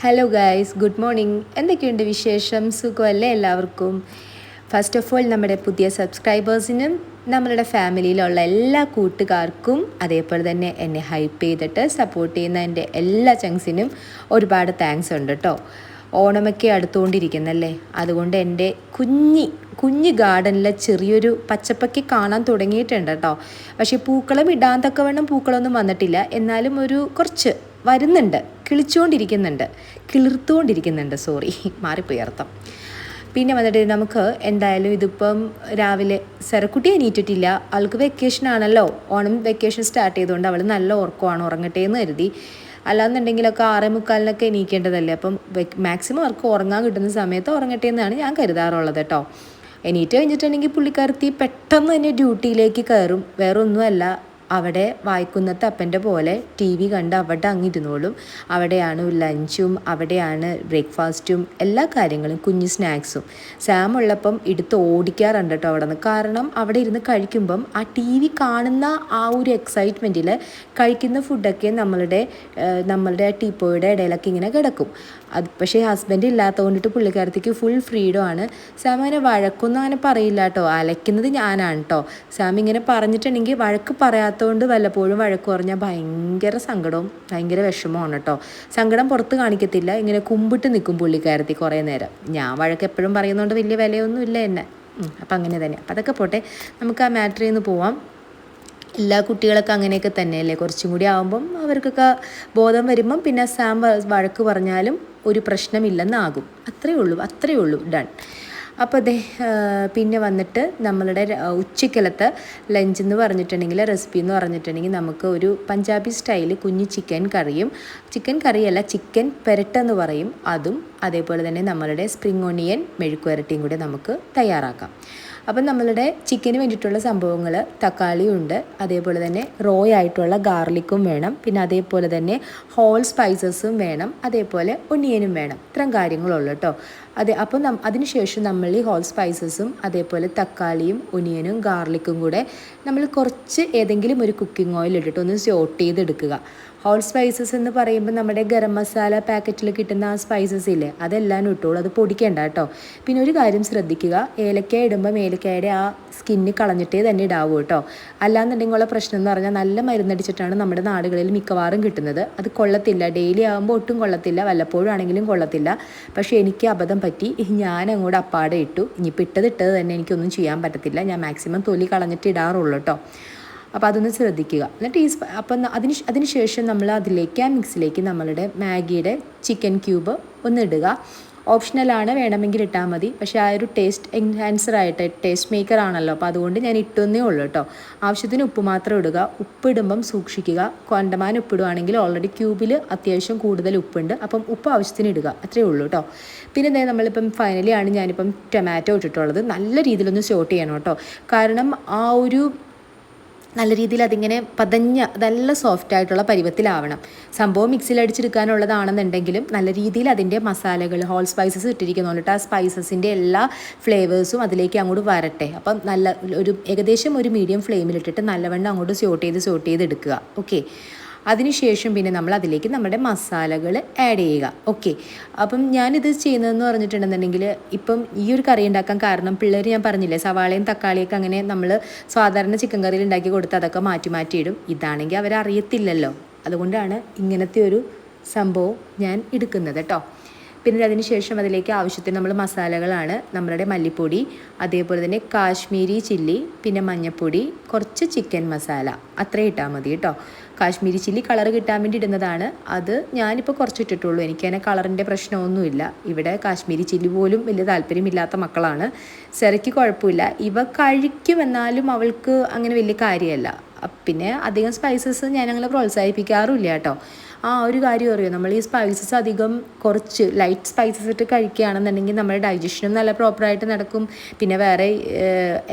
Hello guys, good morning. എന്തൊക്കെയുണ്ട് വിശേഷം? സുഖമല്ലേ എല്ലാവർക്കും? ഫസ്റ്റ് ഓഫ് ഓൾ നമ്മുടെ പുതിയ സബ്സ്ക്രൈബേഴ്സിനും നമ്മളുടെ ഫാമിലിയിലുള്ള എല്ലാ കൂട്ടുകാർക്കും അതേപോലെ തന്നെ എന്നെ ഹൈപ്പ് ചെയ്തിട്ട് സപ്പോർട്ട് ചെയ്യുന്ന എൻ്റെ എല്ലാ ചങ്സിനും ഒരുപാട് താങ്ക്സ് ഉണ്ട് കേട്ടോ. ഓണമൊക്കെ അടുത്തുകൊണ്ടിരിക്കുന്നല്ലേ, അതുകൊണ്ട് എൻ്റെ കുഞ്ഞ് ഗാർഡനിലെ ചെറിയൊരു പച്ചപ്പൊക്കെ കാണാൻ തുടങ്ങിയിട്ടുണ്ട് കേട്ടോ. പക്ഷേ പൂക്കളം ഇടാൻ തക്കവണ്ണം പൂക്കളൊന്നും വന്നിട്ടില്ല, എന്നാലും ഒരു കുറച്ച് വരുന്നുണ്ട്, കിളിർത്തുകൊണ്ടിരിക്കുന്നുണ്ട്. സോറി, മാറിപ്പോയി അർത്ഥം. പിന്നെ വന്നിട്ട് നമുക്ക് എന്തായാലും ഇതിപ്പം രാവിലെ സരക്കുട്ടി എണീറ്റിട്ടില്ല. അവൾക്ക് വെക്കേഷൻ ആണല്ലോ, ഓണം വെക്കേഷൻ സ്റ്റാർട്ട് ചെയ്തുകൊണ്ട് അവൾ നല്ല ഉറക്കമാണ്, ഉറങ്ങട്ടെ എന്ന് കരുതി. അല്ലാന്നുണ്ടെങ്കിലൊക്കെ 6:45 എണീക്കേണ്ടതല്ലേ. അപ്പം മാക്സിമം അവർക്ക് ഉറങ്ങാൻ കിട്ടുന്ന സമയത്ത് ഉറങ്ങട്ടെ എന്നാണ് ഞാൻ കരുതാറുള്ളത് കേട്ടോ. എണീറ്റ് കഴിഞ്ഞിട്ടുണ്ടെങ്കിൽ പുള്ളിക്കാരത്തി പെട്ടെന്ന് തന്നെ ഡ്യൂട്ടിയിലേക്ക് കയറും. വേറെ ഒന്നുമല്ല, അവിടെ വായിക്കുന്നത്തെ അപ്പൻ്റെ പോലെ ടി വി കണ്ട് അവിടെ അങ്ങിരുന്നോളും. അവിടെയാണ് ലഞ്ചും, അവിടെയാണ് ബ്രേക്ക്ഫാസ്റ്റും, എല്ലാ കാര്യങ്ങളും, കുഞ്ഞ് സ്നാക്സും. സാം ഉള്ളപ്പം എടുത്ത് ഓടിക്കാറുണ്ട് കേട്ടോ അവിടെ നിന്ന്. കാരണം അവിടെ ഇരുന്ന് കഴിക്കുമ്പം ആ ടി വി കാണുന്ന ആ ഒരു എക്സൈറ്റ്മെൻറ്റിൽ കഴിക്കുന്ന ഫുഡൊക്കെ നമ്മളുടെ ടീപ്പോയുടെ ഇടയിലൊക്കെ ഇങ്ങനെ കിടക്കും. അത് പക്ഷേ ഹസ്ബൻഡ് ഇല്ലാത്തത് കൊണ്ടിട്ട് പുള്ളിക്കാരത്തേക്ക് ഫുൾ ഫ്രീഡം ആണ്. സാം അങ്ങനെ വഴക്കൊന്നും അങ്ങനെ പറയില്ല കേട്ടോ. അലയ്ക്കുന്നത് ഞാനാണ് കേട്ടോ. സാം ഇങ്ങനെ പറഞ്ഞിട്ടുണ്ടെങ്കിൽ വഴക്ക് പറയാത്തതുകൊണ്ട് വല്ലപ്പോഴും വഴക്ക് പറഞ്ഞാൽ ഭയങ്കര സങ്കടവും ഭയങ്കര വിഷമമാണ് കേട്ടോ. സങ്കടം പുറത്ത് കാണിക്കത്തില്ല, ഇങ്ങനെ കുമ്പിട്ട് നിൽക്കും പുള്ളിക്കാരത്തി കുറേ നേരം. ഞാൻ വഴക്ക് എപ്പോഴും പറയുന്നതുകൊണ്ട് വലിയ വിലയൊന്നും ഇല്ല എന്നെ. അപ്പം അങ്ങനെ തന്നെ. അപ്പം അതൊക്കെ പോട്ടെ, നമുക്ക് ആ മാറ്ററിൽ നിന്ന് പോവാം. എല്ലാ കുട്ടികളൊക്കെ അങ്ങനെയൊക്കെ തന്നെയല്ലേ, കുറച്ചും കൂടി ആകുമ്പം അവർക്കൊക്കെ ബോധം വരുമ്പം പിന്നെ സാം വഴക്ക് പറഞ്ഞാലും ഒരു പ്രശ്നമില്ലെന്നാകും. അത്രയേ ഉള്ളൂ, ഡൺ. അപ്പോൾ പിന്നെ വന്നിട്ട് നമ്മളുടെ ഉച്ചക്കലത്തെ ലഞ്ച് എന്ന് പറഞ്ഞിട്ടുണ്ടെങ്കിൽ, റെസിപ്പി എന്ന് പറഞ്ഞിട്ടുണ്ടെങ്കിൽ, നമുക്ക് ഒരു പഞ്ചാബി സ്റ്റൈൽ കുഞ്ഞ് ചിക്കൻ കറിയല്ല, ചിക്കൻ പെരട്ടെന്ന് പറയും, അതും അതേപോലെ തന്നെ നമ്മളുടെ സ്പ്രിംഗ് ഓണിയൻ മെഴുക്കുവരട്ടിയും കൂടെ നമുക്ക് തയ്യാറാക്കാം. അപ്പം നമ്മളുടെ ചിക്കന് വേണ്ടിയിട്ടുള്ള സംഭവങ്ങൾ, തക്കാളിയുണ്ട്, അതേപോലെ തന്നെ റോ ആയിട്ടുള്ള ഗാർലിക്കും വേണം, പിന്നെ അതേപോലെ തന്നെ ഹോൾ സ്പൈസസും വേണം, അതേപോലെ ഒനിയനും വേണം. ഇത്രയും കാര്യങ്ങളുള്ളൂ കേട്ടോ. അപ്പം അതിനുശേഷം നമ്മൾ ഈ ഹോൾ സ്പൈസസും അതേപോലെ തക്കാളിയും ഒനിയനും ഗാർലിക്കും കൂടെ നമ്മൾ കുറച്ച് ഏതെങ്കിലും ഒരു കുക്കിംഗ് ഓയിൽ ഇട്ടിട്ട് ഒന്ന് സോട്ട് ചെയ്തെടുക്കുക. ഹോൾ സ്പൈസസ് എന്ന് പറയുമ്പോൾ നമ്മുടെ ഗരം മസാല പാക്കറ്റിൽ കിട്ടുന്ന ആ സ്പൈസസ് ഇല്ലേ, അതെല്ലാം ഇട്ടോളൂ, അത് പൊടിക്കേണ്ട കേട്ടോ. പിന്നെ ഒരു കാര്യം ശ്രദ്ധിക്കുക, ഏലക്ക ഇടുമ്പം ഏലക്കയുടെ ആ സ്കിന്ന് കളഞ്ഞിട്ടേ തന്നെ ഇടാവൂ കേട്ടോ. അല്ലാന്നുണ്ടെങ്കിൽ ഉള്ള പ്രശ്നം എന്ന് പറഞ്ഞാൽ നല്ല മരുന്നടിച്ചിട്ടാണ് നമ്മുടെ നാടുകളിൽ മിക്കവാറും കിട്ടുന്നത്. അത് കൊള്ളത്തില്ല, ഡെയിലി ആകുമ്പോൾ ഒട്ടും കൊള്ളത്തില്ല, വല്ലപ്പോഴും ആണെങ്കിലും കൊള്ളത്തില്ല. പക്ഷേ എനിക്ക് അബദ്ധം പറ്റി, ഞാൻ അങ്ങോട്ട് അപ്പാടെ ഇട്ടു. ഇനിയിപ്പോൾ ഇട്ടത് തന്നെ എനിക്കൊന്നും ചെയ്യാൻ പറ്റത്തില്ല. ഞാൻ മാക്സിമം തൊലി കളഞ്ഞിട്ട് ഇടാറുള്ളൂ കേട്ടോ. അപ്പോൾ അതൊന്ന് ശ്രദ്ധിക്കുക. എന്നിട്ട് അപ്പം അതിനുശേഷം നമ്മൾ അതിലേക്ക്, ആ മിക്സിലേക്ക് നമ്മളുടെ മാഗിയുടെ ചിക്കൻ ക്യൂബ് ഒന്ന് ഇടുക. ഓപ്ഷണലാണ്, വേണമെങ്കിൽ ഇട്ടാൽ മതി. പക്ഷേ ആ ഒരു ടേസ്റ്റ് എൻഹാൻസറായിട്ട്, ടേസ്റ്റ് മേക്കർ ആണല്ലോ, അപ്പോൾ അതുകൊണ്ട് ഞാൻ ഇട്ടുന്നേ ഉള്ളൂ കേട്ടോ. ആവശ്യത്തിന് ഉപ്പ് മാത്രം ഇടുക. ഉപ്പിടുമ്പം സൂക്ഷിക്കുക, കണ്ടമാനം ഉപ്പിടുവാണെങ്കിൽ ഓൾറെഡി ക്യൂബിൽ അത്യാവശ്യം കൂടുതൽ ഉപ്പുണ്ട്, അപ്പം ഉപ്പ് ആവശ്യത്തിന് ഇടുക, അത്രയേ ഉള്ളൂ കേട്ടോ. പിന്നെ എന്തായാലും നമ്മളിപ്പം ഫൈനലി ആണ് ഞാനിപ്പം ടൊമാറ്റോ ഇട്ടിട്ടുള്ളത്. നല്ല രീതിയിലൊന്ന് സോട്ട് ചെയ്യണം കേട്ടോ. കാരണം ആ ഒരു നല്ല രീതിയിൽ അതിങ്ങനെ നല്ല സോഫ്റ്റ് ആയിട്ടുള്ള പരുവത്തിലാവണം. സംഭവം മിക്സിയിൽ അടിച്ചെടുക്കാനുള്ളതാണെന്നുണ്ടെങ്കിലും നല്ല രീതിയിൽ അതിൻ്റെ മസാലകൾ, ഹോൾ സ്പൈസസ് ഇട്ടിരിക്കുന്നുണ്ട്, ആ സ്പൈസസിൻ്റെ എല്ലാ ഫ്ലേവേഴ്സും അതിലേക്ക് അങ്ങോട്ട് വരട്ടെ. അപ്പം ഏകദേശം ഒരു മീഡിയം ഫ്ലെയിമിലിട്ടിട്ട് നല്ലവണ്ണം അങ്ങോട്ട് സോട്ട് ചെയ്ത് എടുക്കുക. ഓക്കെ, അതിനുശേഷം പിന്നെ നമ്മൾ അതിലേക്ക് നമ്മുടെ മസാലകൾ ആഡ് ചെയ്യുക. ഓക്കെ, അപ്പം ഞാനിത് ചെയ്യുന്നതെന്ന് പറഞ്ഞിട്ടുണ്ടെന്നുണ്ടെങ്കിൽ, ഇപ്പം ഈ ഒരു കറി ഉണ്ടാക്കാൻ കാരണം പിള്ളേർ, ഞാൻ പറഞ്ഞില്ലേ, സവാളയും തക്കാളിയൊക്കെ അങ്ങനെ നമ്മൾ സാധാരണ ചിക്കൻ കറിയിൽ ഉണ്ടാക്കി കൊടുത്ത് അതൊക്കെ മാറ്റിയിടും. ഇതാണെങ്കിൽ അവരറിയത്തില്ലല്ലോ, അതുകൊണ്ടാണ് ഇങ്ങനത്തെ ഒരു സംഭവം ഞാൻ എടുക്കുന്നത് കേട്ടോ. പിന്നെ അതിന് ശേഷം അതിലേക്ക് ആവശ്യത്തിന് നമ്മൾ മസാലകളാണ് നമ്മളുടെ മല്ലിപ്പൊടി, അതേപോലെ തന്നെ കാശ്മീരി ചില്ലി, പിന്നെ മഞ്ഞൾപ്പൊടി, കുറച്ച് ചിക്കൻ മസാല, അത്രയും ഇട്ടാൽ മതി കേട്ടോ. കാശ്മീരി ചില്ലി കളർ കിട്ടാൻ വേണ്ടി ഇടുന്നതാണ്. അത് ഞാനിപ്പോൾ കുറച്ച് ഇട്ടിട്ടുള്ളൂ, എനിക്കതിനെ കളറിൻ്റെ പ്രശ്നമൊന്നുമില്ല. ഇവിടെ കാശ്മീരി ചില്ലി പോലും വലിയ താല്പര്യമില്ലാത്ത മക്കളാണ്. സെറയ്ക്ക് കുഴപ്പമില്ല, ഇവ കഴിക്കുമെന്നാലും അവൾക്ക് അങ്ങനെ വലിയ കാര്യമല്ല. പിന്നെ അധികം സ്പൈസസ് ഞാനങ്ങനെ പ്രോത്സാഹിപ്പിക്കാറുമില്ല കേട്ടോ. ഒരു കാര്യം അറിയോ, നമ്മൾ ഈ സ്പൈസസ് അധികം കുറച്ച് ലൈറ്റ് സ്പൈസസ് ഇട്ട് കഴിക്കുകയാണെന്നുണ്ടെങ്കിൽ നമ്മുടെ ഡൈജഷനും നല്ല പ്രോപ്പറായിട്ട് നടക്കും. പിന്നെ വേറെ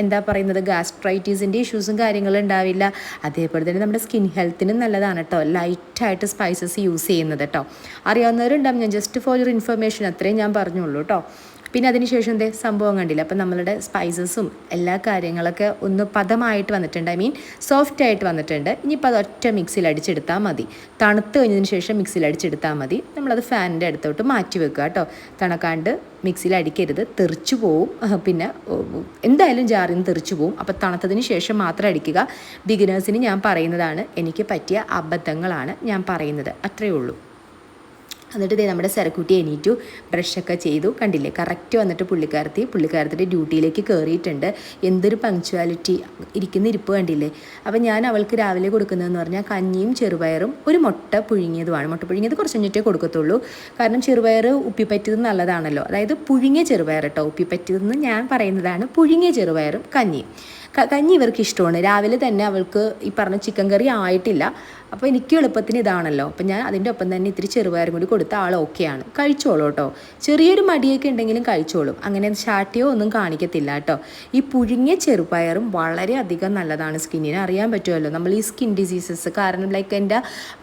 എന്താ പറയുന്നത്, ഗാസ്ട്രൈറ്റീസിൻ്റെ ഇഷ്യൂസും കാര്യങ്ങളും ഉണ്ടാവില്ല. അതേപോലെ തന്നെ നമ്മുടെ സ്കിൻ ഹെൽത്തിനും നല്ലതാണ് കേട്ടോ ലൈറ്റായിട്ട് സ്പൈസസ് യൂസ് ചെയ്യുന്നത് കേട്ടോ. അറിയാവുന്നവരുണ്ടാവും, ഞാൻ ജസ്റ്റ് ഫോർ യുവർ ഇൻഫർമേഷൻ അത്രയും ഞാൻ പറഞ്ഞുള്ളൂ കേട്ടോ. പിന്നെ അതിനുശേഷം എന്തേ സംഭവം കണ്ടില്ല. അപ്പം നമ്മളുടെ സ്പൈസസും എല്ലാ കാര്യങ്ങളൊക്കെ ഒന്ന് പദമായിട്ട് വന്നിട്ടുണ്ട്, ഐ മീൻ സോഫ്റ്റ് ആയിട്ട് വന്നിട്ടുണ്ട്. ഇനിയിപ്പോൾ അത് ഒറ്റ മിക്സിയിൽ അടിച്ചെടുത്താൽ മതി. തണുത്ത് കഴിഞ്ഞതിന് ശേഷം മിക്സിയിൽ അടിച്ചെടുത്താൽ മതി. നമ്മളത് ഫാനിൻ്റെ അടുത്തോട്ട് മാറ്റി വെക്കുക കേട്ടോ. തണുക്കാണ്ട് മിക്സിയിൽ അടിക്കരുത്, തെറിച്ചു പോവും. പിന്നെ എന്തായാലും ജാറിൽ നിന്ന് തെറിച്ചു പോവും. അപ്പോൾ തണുത്തതിന് ശേഷം മാത്രം അടിക്കുക. ബിഗിനേഴ്സിന് ഞാൻ പറയുന്നതാണ്, എനിക്ക് പറ്റിയ അബദ്ധങ്ങളാണ് ഞാൻ പറയുന്നത്, അത്രയേ ഉള്ളൂ. എന്നിട്ട് നമ്മുടെ സരക്കുട്ടി എണീറ്റു, ബ്രഷൊക്കെ ചെയ്തു. കണ്ടില്ലേ, കറക്റ്റ് വന്നിട്ട് പുള്ളിക്കാരത്തിൻ്റെ ഡ്യൂട്ടിയിലേക്ക് കയറിയിട്ടുണ്ട്. എന്തൊരു പങ്ക്ച്വാലിറ്റി, ഇരിക്കുന്ന ഇരിപ്പ് കണ്ടില്ലേ. അപ്പം ഞാൻ അവൾക്ക് രാവിലെ കൊടുക്കുന്നതെന്ന് പറഞ്ഞാൽ കഞ്ഞിയും ചെറുപയറും ഒരു മുട്ട പുഴുങ്ങിയതുമാണ്. മുട്ട പുഴുങ്ങിയത് കുറച്ച് കഴിഞ്ഞിട്ടേ കൊടുക്കത്തുള്ളൂ, കാരണം ചെറുപയർ ഉപ്പിപ്പറ്റിയത് നല്ലതാണല്ലോ. അതായത് പുഴുങ്ങിയ ചെറുപയർ കേട്ടോ, ഉപ്പിപ്പറ്റിയതെന്ന് ഞാൻ പറയുന്നതാണ്. പുഴുങ്ങിയ ചെറുപയറും കഞ്ഞിയും. കഞ്ഞി ഇവർക്ക് ഇഷ്ടമാണ്. രാവിലെ തന്നെ അവൾക്ക് ഈ പറഞ്ഞ ചിക്കൻ കറി ആയിട്ടില്ല, അപ്പോൾ എനിക്ക് എളുപ്പത്തിന് ഇതാണല്ലോ. അപ്പം ഞാൻ അതിൻ്റെ ഒപ്പം തന്നെ ഇത്തിരി ചെറുപയറും കൂടി കൊടുത്ത ആൾ ഓക്കെയാണ്, കഴിച്ചോളൂ കേട്ടോ. ചെറിയൊരു മടിയൊക്കെ ഉണ്ടെങ്കിലും കഴിച്ചോളും, അങ്ങനെ ശാഠ്യമോ ഒന്നും കാണിക്കത്തില്ല കേട്ടോ. ഈ പുഴുങ്ങിയ ചെറുപയറും വളരെയധികം നല്ലതാണ് സ്കിന്നിന്, അറിയാൻ പറ്റുമല്ലോ നമ്മൾ ഈ സ്കിൻ ഡിസീസസ്. കാരണം ലൈക്ക് എൻ്റെ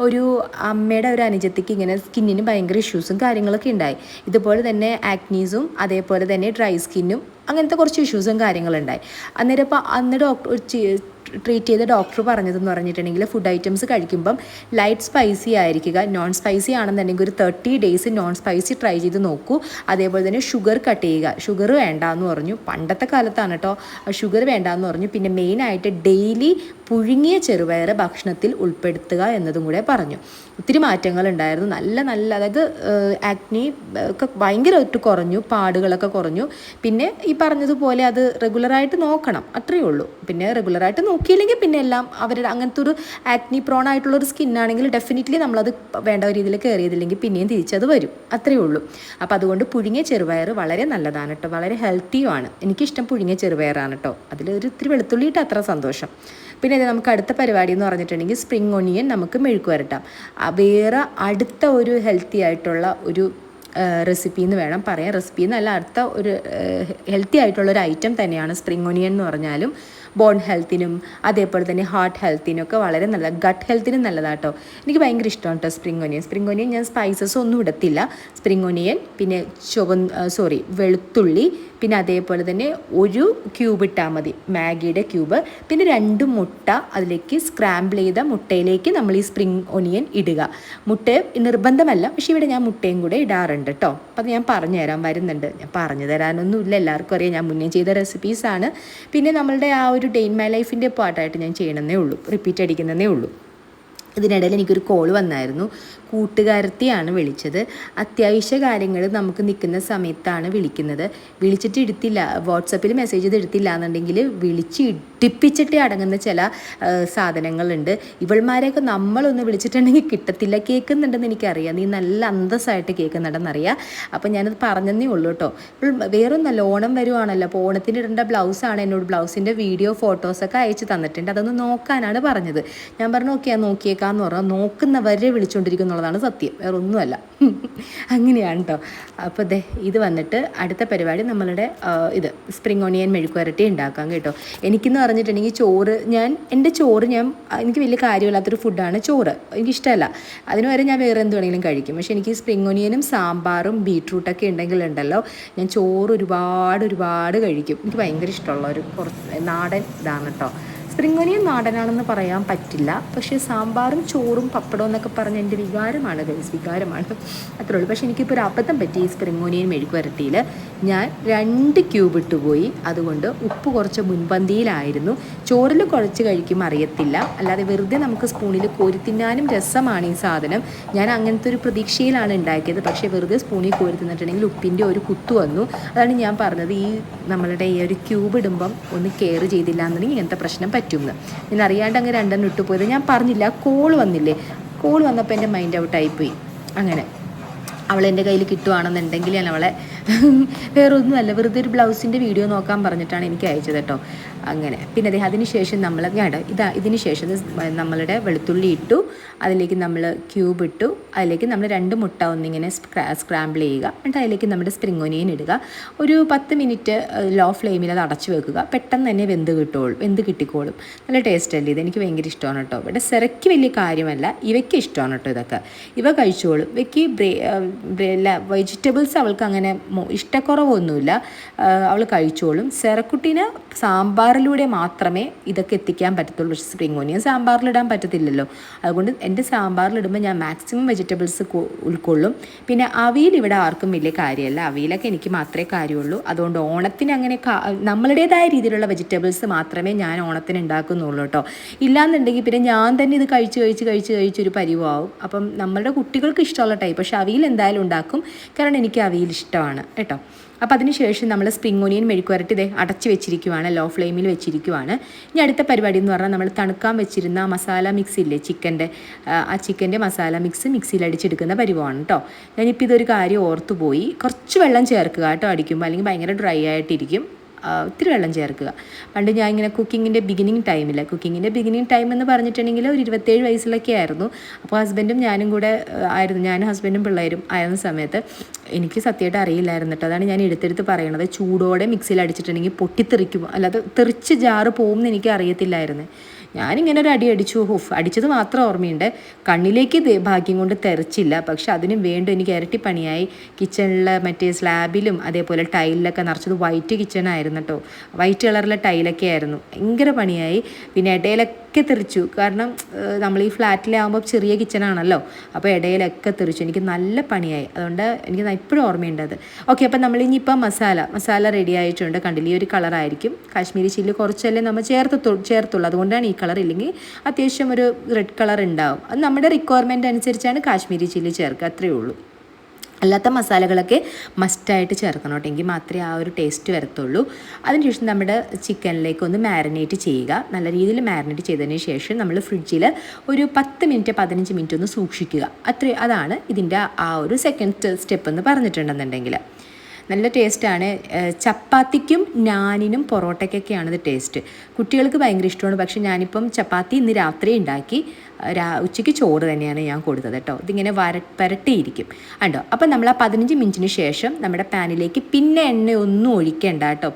ഒരു അമ്മയുടെ ഒരു അനുജത്തിക്ക് ഇങ്ങനെ സ്കിന്നിന് ഭയങ്കര ഇഷ്യൂസും കാര്യങ്ങളൊക്കെ ഉണ്ടായി. ഇതുപോലെ തന്നെ ആക്നീസും അതേപോലെ തന്നെ ഡ്രൈ സ്കിന്നും അങ്ങനത്തെ കുറച്ച് ഇഷ്യൂസും കാര്യങ്ങളുണ്ടായി. അന്നേരം ഇപ്പോൾ അന്ന് ട്രീറ്റ് ചെയ്ത ഡോക്ടർ പറഞ്ഞതെന്ന് പറഞ്ഞിട്ടുണ്ടെങ്കിൽ ഫുഡ് ഐറ്റംസ് കഴിക്കുമ്പം ലൈറ്റ് സ്പൈസി ആയിരിക്കുക. നോൺ സ്പൈസി ആണെന്നുണ്ടെങ്കിൽ ഒരു 30 ഡേയ്സ് നോൺ സ്പൈസി ട്രൈ ചെയ്ത് നോക്കൂ. അതേപോലെ തന്നെ ഷുഗർ കട്ട് ചെയ്യുക. ഷുഗർ വേണ്ടാന്ന് പറഞ്ഞു, പണ്ടത്തെ കാലത്താണ് കേട്ടോ, ഷുഗർ വേണ്ടാന്ന് പറഞ്ഞു. പിന്നെ മെയിനായിട്ട് ഡെയിലി പുഴുങ്ങിയ ചെറുപയർ ഭക്ഷണത്തിൽ ഉൾപ്പെടുത്തുക എന്നതും കൂടെ പറഞ്ഞു. ഒത്തിരി മാറ്റങ്ങളുണ്ടായിരുന്നു, നല്ല അതായത് ആക്നി ഒക്കെ ഭയങ്കരമായിട്ട് കുറഞ്ഞു, പാടുകളൊക്കെ കുറഞ്ഞു. പിന്നെ ഈ പറഞ്ഞതുപോലെ അത് റെഗുലറായിട്ട് നോക്കണം, അത്രയേ ഉള്ളൂ. പിന്നെ റെഗുലറായിട്ട് നോക്കിയില്ലെങ്കിൽ പിന്നെ എല്ലാം അവരുടെ അങ്ങനത്തെ ഒരു ആക്നി പ്രോൺ ആയിട്ടുള്ളൊരു സ്കിന്നാണെങ്കിൽ ഡെഫിനറ്റ്ലി നമ്മളത് വേണ്ട രീതിയിൽ കെയർ ചെയ്തില്ലെങ്കിൽ പിന്നെയും തിരിച്ചത് വരും, അത്രയേ ഉള്ളൂ. അപ്പോൾ അതുകൊണ്ട് പുഴുങ്ങിയ ചെറുപയർ വളരെ നല്ലതാണ് കേട്ടോ, വളരെ ഹെൽത്തിയുമാണ്. എനിക്കിഷ്ടം പുഴുങ്ങിയ ചെറുപയറാണ് കേട്ടോ, അതിലൊരു ഇത്തിരി വെളുത്തുള്ളിയിട്ട് അത്ര സന്തോഷം. പിന്നെ നമുക്ക് അടുത്ത പരിപാടി എന്ന് പറഞ്ഞിട്ടുണ്ടെങ്കിൽ സ്പ്രിംഗ് ഒണിയൻ നമുക്ക് മെഴുക്ക് വരട്ടാം. വേറെ അടുത്ത ഒരു ഹെൽത്തി ആയിട്ടുള്ള ഒരു റെസിപ്പി എന്ന് വേണം പറയാൻ. റെസിപ്പി എന്നല്ല, അടുത്ത ഒരു ഹെൽത്തി ആയിട്ടുള്ളൊരു ഐറ്റം തന്നെയാണ് സ്പ്രിംഗ് ഒണിയൻ എന്ന് പറഞ്ഞാലും. ബോൺ ഹെൽത്തിനും അതേപോലെ തന്നെ ഹാർട്ട് ഹെൽത്തിനും ഒക്കെ വളരെ നല്ല, ഗട്ട് ഹെൽത്തിനും നല്ലതാട്ടോ. എനിക്ക് ഭയങ്കര ഇഷ്ടമാണ് കേട്ടോ സ്പ്രിംഗ് ഒനിയൻ ഞാൻ സ്പൈസസ് ഒന്നും ഇടത്തില്ല. സ്പ്രിംഗ് ഒനിയൻ, പിന്നെ വെളുത്തുള്ളി, പിന്നെ അതേപോലെ തന്നെ ഒരു ക്യൂബ് ഇട്ടാൽ മതി, മാഗിയുടെ ക്യൂബ്, പിന്നെ 2 മുട്ട, അതിലേക്ക് സ്ക്രാമ്പിൾ ചെയ്ത മുട്ടയിലേക്ക് നമ്മൾ ഈ സ്പ്രിംഗ് ഒനിയൻ ഇടുക. മുട്ട നിർബന്ധമല്ല, പക്ഷേ ഇവിടെ ഞാൻ മുട്ടയും കൂടെ ഇടാറുണ്ട് കേട്ടോ. അപ്പം ഞാൻ പറഞ്ഞു തരാൻ വരുന്നുണ്ട്, ഞാൻ പറഞ്ഞു തരാനൊന്നുമില്ല, എല്ലാവർക്കും അറിയാം, ഞാൻ മുന്നേ ചെയ്ത റെസിപ്പീസാണ്. പിന്നെ നമ്മളുടെ ആ ഒരു ഡേ ഇൻ മൈ ലൈഫിൻ്റെ പാർട്ടായിട്ട് ഞാൻ ചെയ്യണമെന്നേ ഉള്ളൂ, റിപ്പീറ്റ് അടിക്കുന്നതേ ഉള്ളൂ. ഇതിനിടയിൽ എനിക്കൊരു കോൾ വന്നായിരുന്നു, കൂട്ടുകാരത്തിയാണ് വിളിച്ചത്. അത്യാവശ്യ കാര്യങ്ങൾ നമുക്ക് നിൽക്കുന്ന സമയത്താണ് വിളിക്കുന്നത്. വിളിച്ചിട്ട് എടുത്തില്ല, വാട്സപ്പിൽ മെസ്സേജ് ചെയ്ത് എടുത്തില്ല എന്നുണ്ടെങ്കിൽ വിളിച്ച് ഇടിപ്പിച്ചിട്ട് അടങ്ങുന്ന ചില സാധനങ്ങളുണ്ട്. ഇവൾമാരെയൊക്കെ നമ്മളൊന്ന് വിളിച്ചിട്ടുണ്ടെങ്കിൽ കിട്ടത്തില്ല. കേൾക്കുന്നുണ്ടെന്ന് എനിക്കറിയാം, നീ നല്ല അന്തസ്സായിട്ട് കേൾക്കുന്നുണ്ടെന്നറിയാം. അപ്പം ഞാനത് പറഞ്ഞതേ ഉള്ളൂ കേട്ടോ. വേറൊന്നല്ല, ഓണം വരുവാണല്ലോ, അപ്പോൾ ഓണത്തിന് ഇടേണ്ട ബ്ലൗസാണ് എന്നോട് ബ്ലൗസിൻ്റെ വീഡിയോ ഫോട്ടോസൊക്കെ അയച്ച് തന്നിട്ടുണ്ട്. അതൊന്ന് നോക്കാനാണ് പറഞ്ഞത്. ഞാൻ പറഞ്ഞു ഓക്കെ, നോക്കിയേക്കാന്ന് പറഞ്ഞാൽ നോക്കുന്നവരെ വിളിച്ചുകൊണ്ടിരിക്കുന്നുള്ളതാണ് സത്യം, വേറെ ഒന്നുമല്ല. അങ്ങനെയാണ് കേട്ടോ. അപ്പോൾ ഇത് വന്നിട്ട് അടുത്ത പരിപാടി നമ്മളുടെ ഇത് സ്പ്രിംഗ് ഒണിയൻ മെഴുക്ക് വരട്ടി ഉണ്ടാക്കാം കേട്ടോ. എനിക്കെന്ന് പറഞ്ഞിട്ടുണ്ടെങ്കിൽ എൻ്റെ ചോറ് എനിക്ക് വലിയ കാര്യമില്ലാത്തൊരു ഫുഡാണ് ചോറ്, എനിക്കിഷ്ടമല്ല. അതിന് വരെ ഞാൻ വേറെ എന്ത് വേണമെങ്കിലും കഴിക്കും. പക്ഷേ എനിക്ക് സ്പ്രിംഗ് ഒണിയനും സാമ്പാറും ബീട്രൂട്ടൊക്കെ ഉണ്ടെങ്കിലുണ്ടല്ലോ, ഞാൻ ചോറ് ഒരുപാട് കഴിക്കും. എനിക്ക് ഭയങ്കര ഇഷ്ടമുള്ള ഒരു നാടൻ ഇതാണ് കേട്ടോ. സ്പ്രിംഗ് ഒനിയൻ നാടനാണെന്ന് പറയാൻ പറ്റില്ല, പക്ഷേ സാമ്പാറും ചോറും പപ്പടവും എന്നൊക്കെ പറഞ്ഞ് എൻ്റെ വികാരമാണ്, അത്രേ ഉള്ളൂ. പക്ഷേ എനിക്കിപ്പോൾ ഒരു അബദ്ധം പറ്റി. ഈ സ്പ്രിംഗ് ഒനിയൻ മെഴുക്ക് വരട്ടിയിൽ ഞാൻ 2 ക്യൂബ് ഇട്ടുപോയി, അതുകൊണ്ട് ഉപ്പ് കുറച്ച് മുൻപന്തിയിലായിരുന്നു. ചോറിൽ കുഴച്ച് കഴിക്കുമ്പോൾ അറിയത്തില്ല, അല്ലാതെ വെറുതെ നമുക്ക് സ്പൂണിൽ കോരി തിന്നാനും രസമാണ് ഈ സാധനം. ഞാൻ അങ്ങനത്തെ ഒരു പ്രതീക്ഷയിലാണ് ഉണ്ടാക്കിയത്, പക്ഷേ വെറുതെ സ്പൂണിൽ കോരി തിന്നിട്ടുണ്ടെങ്കിൽ ഉപ്പിൻ്റെ ഒരു കുത്തു വന്നു. അതാണ് ഞാൻ പറഞ്ഞത്, ഈ നമ്മളുടെ ഈ ഒരു ക്യൂബ് ഇടുമ്പം ഒന്ന് കെയർ ചെയ്തില്ല എന്നുണ്ടെങ്കിൽ ഇങ്ങനത്തെ പ്രശ്നം പറ്റുമെന്ന്. ഞാൻ അറിയാണ്ട് അങ്ങ് 2 ഇട്ടുപോയത്. ഞാൻ പറഞ്ഞില്ല, കോൾ വന്നപ്പോൾ എൻ്റെ മൈൻഡ് ഔട്ടായിപ്പോയി. അങ്ങനെ അവളെൻ്റെ കയ്യിൽ കിട്ടുവാണെന്നുണ്ടെങ്കിൽ ഞാൻ അവളെ വേറെ ഒന്നുമല്ല, വെറുതെ ഒരു ബ്ലൗസിൻ്റെ വീഡിയോ നോക്കാൻ പറഞ്ഞിട്ടാണ് എനിക്ക് അയച്ചത് കേട്ടോ. അങ്ങനെ പിന്നെ അതെ അതിന് ശേഷം നമ്മൾ ഇതിന് ശേഷം നമ്മളുടെ വെളുത്തുള്ളി ഇട്ടു, അതിലേക്ക് നമ്മൾ ക്യൂബ് ഇട്ടു, അതിലേക്ക് നമ്മൾ 2 മുട്ട ഒന്നിങ്ങനെ സ്ക്രാമ്പിൾ ചെയ്യുക, എന്നിട്ട് അതിലേക്ക് നമ്മുടെ സ്പ്രിംഗ് ഒനിയൻ ഇടുക. ഒരു 10 മിനിറ്റ് ലോ ഫ്ലെയിമിൽ അത് അടച്ചു വെക്കുക. പെട്ടെന്ന് തന്നെ വെന്ത് കിട്ടിക്കോളും. നല്ല ടേസ്റ്റ് അല്ലേ ഇത്? എനിക്ക് ഭയങ്കര ഇഷ്ടമാണ് കേട്ടോ. ഇവിടെ സെറയ്ക്ക് വലിയ കാര്യമല്ല, ഇവയ്ക്ക് ഇഷ്ടമാണ് കേട്ടോ ഇതൊക്കെ. ഇവ കഴിച്ചോളും. ഇവയ്ക്ക് വെജിറ്റബിൾസ് അവൾക്ക് അങ്ങനെ ഇഷ്ടക്കുറവൊന്നുമില്ല, അവൾ കഴിച്ചോളും. സെറക്കുട്ടീന് സാമ്പാറിലൂടെ മാത്രമേ ഇതൊക്കെ എത്തിക്കാൻ പറ്റത്തുള്ളൂ. പക്ഷേ സ്പ്രിംഗ് ഓനിയൻ സാമ്പാറിലിടാൻ പറ്റത്തില്ലല്ലോ. അതുകൊണ്ട് എൻ്റെ സാമ്പാറിലിടുമ്പോൾ ഞാൻ മാക്സിമം വെജിറ്റബിൾസ് ഉൾക്കൊള്ളും. പിന്നെ അവിയൽ ഇവിടെ ആർക്കും വലിയ കാര്യമല്ല, അവിയലൊക്കെ എനിക്ക് മാത്രമേ കാര്യമുള്ളൂ. അതുകൊണ്ട് ഓണത്തിന് അങ്ങനെ നമ്മളുടേതായ രീതിയിലുള്ള വെജിറ്റബിൾസ് മാത്രമേ ഞാൻ ഓണത്തിന് ഉണ്ടാക്കുന്നുള്ളൂ കേട്ടോ. ഇല്ലാന്നുണ്ടെങ്കിൽ പിന്നെ ഞാൻ തന്നെ ഇത് കഴിച്ചൊരു പരിവാവും. അപ്പം നമ്മളുടെ കുട്ടികൾക്ക് ഇഷ്ടമുള്ള ടൈപ്പ്. പക്ഷേ അവിയൽ എന്തായാലും ഉണ്ടാക്കും, കാരണം എനിക്ക് അവിയൽ ഇഷ്ടമാണ് കേട്ടോ. അപ്പോൾ അതിന് ശേഷം നമ്മൾ സ്പ്രിംഗ് ഓനിയൻ മെഴുക്കുവരട്ടി ഇതേ അടച്ച് വെച്ചിരിക്കുവാണ്, ലോ ഫ്ലെയിമിൽ വെച്ചിരിക്കുവാണ്. ഇനി അടുത്ത പരിപാടി എന്ന് പറഞ്ഞാൽ നമ്മൾ തണുക്കാൻ വെച്ചിരുന്ന മസാല മിക്സ് ഇല്ലേ, ആ ചിക്കൻ്റെ മസാല മിക്സിയിൽ അടിച്ചെടുക്കുന്ന പരിവാണ് കേട്ടോ. ഞാനിപ്പോൾ ഇതൊരു കാര്യം ഓർത്തുപോയി, കുറച്ച് വെള്ളം ചേർക്കുക കേട്ടോ അടിക്കുമ്പോൾ, അല്ലെങ്കിൽ ഭയങ്കര ഡ്രൈ ആയിട്ടിരിക്കും. ഇത്തിരി വെള്ളം ചേർക്കുക. പണ്ട് ഞാൻ ഇങ്ങനെ കുക്കിങ്ങിൻ്റെ ബിഗിനിങ് ടൈം എന്ന് പറഞ്ഞിട്ടുണ്ടെങ്കിൽ ഒരു 27 വയസ്സിലൊക്കെ ആയിരുന്നു. അപ്പോൾ ഹസ്ബൻഡും ഞാനും കൂടെ ആയിരുന്നു, ഞാനും ഹസ്ബൻഡും പിള്ളേരും ആയിരുന്ന സമയത്ത് എനിക്ക് സത്യമായിട്ട് അറിയില്ലായിരുന്നു കേട്ടോ. അതാണ് ഞാൻ എടുത്തെടുത്ത് പറയണത്. ചൂടോടെ മിക്സിയിൽ അടിച്ചിട്ടുണ്ടെങ്കിൽ പൊട്ടിത്തെറിക്കും, അല്ലാതെ തെറിച്ച് ജാറ് പോകുമെന്ന് എനിക്ക് അറിയത്തില്ലായിരുന്നു. ഞാനിങ്ങനെ ഒരു അടിച്ചു. അടിച്ചത് മാത്രം ഓർമ്മയുണ്ട്, കണ്ണിലേക്ക് ഭാഗ്യം കൊണ്ട് തെറിച്ചില്ല. പക്ഷെ അതിനും വേണ്ട എനിക്ക് ഇരട്ടി പണിയായി. കിച്ചണിലെ മറ്റേ സ്ലാബിലും അതേപോലെ ടൈലിലൊക്കെ നിറച്ചത് വൈറ്റ് കിച്ചണായിരുന്നു കേട്ടോ. വൈറ്റ് കളറിലെ ടൈലൊക്കെ ആയിരുന്നു, ഭയങ്കര പണിയായി. പിന്നെ ഇടയിലൊക്കെ തെറിച്ചു, കാരണം നമ്മൾ ഈ ഫ്ലാറ്റിലാകുമ്പോൾ ചെറിയ കിച്ചണാണല്ലോ, അപ്പോൾ ഇടയിലൊക്കെ തെറിച്ചു. എനിക്ക് നല്ല പണിയായി. അതുകൊണ്ട് എനിക്ക് ഇപ്പോഴും ഓർമ്മയുണ്ടത്. ഓക്കെ, അപ്പം നമ്മളിനിയിപ്പം മസാല റെഡി ആയിട്ടുണ്ട്. കണ്ടില്ല, ഈ ഒരു കളറായിരിക്കും. കാശ്മീരി ചില്ലി കുറച്ചല്ലേ നമ്മൾ ചേർത്തുള്ളൂ, അതുകൊണ്ടാണ് ഈ കളർ. ഇല്ലെങ്കിൽ അത്യാവശ്യം ഒരു റെഡ് കളർ ഉണ്ടാവും. അത് നമ്മുടെ റിക്വയർമെൻറ്റ് അനുസരിച്ചാണ് കാശ്മീരി ചില്ലി ചേർക്കുക, അത്രയേ ഉള്ളൂ. അല്ലാത്ത മസാലകളൊക്കെ മസ്റ്റായിട്ട് ചേർക്കണം കേട്ടോ, എങ്കിൽ മാത്രമേ ആ ഒരു ടേസ്റ്റ് വരത്തുള്ളൂ. അതിനുശേഷം നമ്മുടെ ചിക്കനിലേക്ക് ഒന്ന് മാരിനേറ്റ് ചെയ്യുക. നല്ല രീതിയിൽ മാരിനേറ്റ് ചെയ്തതിന് ശേഷം നമ്മൾ ഫ്രിഡ്ജിൽ ഒരു 10 മിനിറ്റ് 15 മിനിറ്റ് ഒന്ന് സൂക്ഷിക്കുക. അതാണ് ഇതിൻ്റെ ആ ഒരു സെക്കൻഡ് സ്റ്റെപ്പ് എന്ന് പറഞ്ഞിട്ടുണ്ടെന്നുണ്ടെങ്കിൽ. നല്ല ടേസ്റ്റാണ്. ചപ്പാത്തിക്കും നാനിനും പൊറോട്ടയ്ക്കൊക്കെയാണ് ഇത് ടേസ്റ്റ്. കുട്ടികൾക്ക് ഭയങ്കര ഇഷ്ടമാണ്. പക്ഷേ ഞാനിപ്പം ചപ്പാത്തി ഇന്ന് രാത്രി ഉണ്ടാക്കി, ഉച്ചയ്ക്ക് ചോറ് തന്നെയാണ് ഞാൻ കൊടുത്തത് കേട്ടോ. ഇതിങ്ങനെ പരട്ടിയിരിക്കും കണ്ടോ. അപ്പം നമ്മൾ ആ 15 മിനിറ്റിന് ശേഷം നമ്മുടെ പാനിലേക്ക് പിന്നെ എണ്ണ ഒന്നും ഒഴിക്കേണ്ട കേട്ടോ,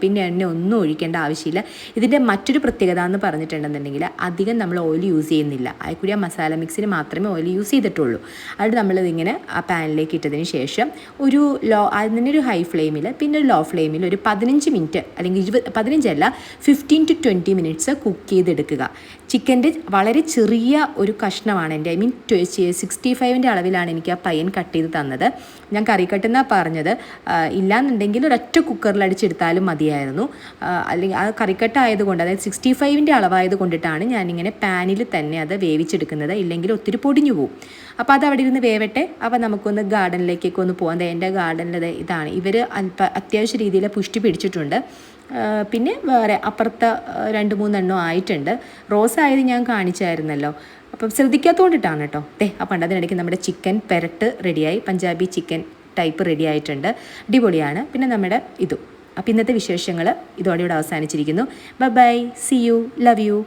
ഒഴിക്കേണ്ട ആവശ്യമില്ല. ഇതിൻ്റെ മറ്റൊരു പ്രത്യേകത എന്ന് പറഞ്ഞിട്ടുണ്ടെന്നുണ്ടെങ്കിൽ അധികം നമ്മൾ ഓയിൽ യൂസ് ചെയ്യുന്നില്ല. അതിൽക്കൂടി ആ മസാല മിക്സിന് മാത്രമേ ഓയിൽ യൂസ് ചെയ്തിട്ടുള്ളൂ. അത് നമ്മളിതിങ്ങനെ ആ പാനിലേക്ക് ഇട്ടതിന് ശേഷം അതിൻ്റെ ഒരു ഹൈ ഫ്ലെയിമിൽ പിന്നെ ഒരു ലോ ഫ്ലെയിമിൽ ഒരു 15 മിനിറ്റ് അല്ലെങ്കിൽ 15 to 20 മിനിറ്റ്സ് കുക്ക് ചെയ്തെടുക്കുക. ചിക്കൻ്റെ വളരെ ചെറിയ ഒരു കഷ്ണമാണ് എൻ്റെ, 65 അളവിലാണ് എനിക്ക് ആ പയ്യൻ കട്ട് ചെയ്ത് തന്നത്. ഞാൻ കറി കട്ടെന്നാണ് പറഞ്ഞത്. ഇല്ലാന്നുണ്ടെങ്കിൽ ഒരൊറ്റ കുക്കറിൽ അടിച്ചെടുത്താലും മതിയായിരുന്നു. അല്ലെങ്കിൽ ആ കറിക്കട്ട് ആയതുകൊണ്ട്, അതായത് 65 അളവായത് കൊണ്ടിട്ടാണ് ഞാനിങ്ങനെ പാനിൽ തന്നെ അത് വേവിച്ചെടുക്കുന്നത്. ഇല്ലെങ്കിൽ ഒത്തിരി പൊടിഞ്ഞു പോകും. അപ്പോൾ അത് അവിടെ ഇരുന്ന് വേവട്ടെ. അപ്പോൾ നമുക്കൊന്ന് ഗാർഡനിലേക്കൊക്കെ ഒന്ന് പോകാം. എൻ്റെ ഗാർഡനിൽ ഇതാണ്. ഇവർ അത്യാവശ്യ രീതിയിൽ പുഷ്ടി പിടിച്ചിട്ടുണ്ട്. പിന്നെ വേറെ അപ്പുറത്തെ 2-3 എണ്ണം ആയിട്ടുണ്ട്. റോസായത് ഞാൻ കാണിച്ചായിരുന്നല്ലോ, അപ്പം ശ്രദ്ധിക്കാത്തതുകൊണ്ടിട്ടാണ് കേട്ടോ. അപ്പം അതിനിടയ്ക്ക് നമ്മുടെ ചിക്കൻ പെരട്ട് റെഡിയായി, പഞ്ചാബി ചിക്കൻ ടൈപ്പ് റെഡി ആയിട്ടുണ്ട്. അടിപൊളിയാണ്. പിന്നെ നമ്മുടെ ഇതും. അപ്പം ഇന്നത്തെ വിശേഷങ്ങൾ ഇതോടെ ഇവിടെ അവസാനിച്ചിരിക്കുന്നു. Bye, see you, love U.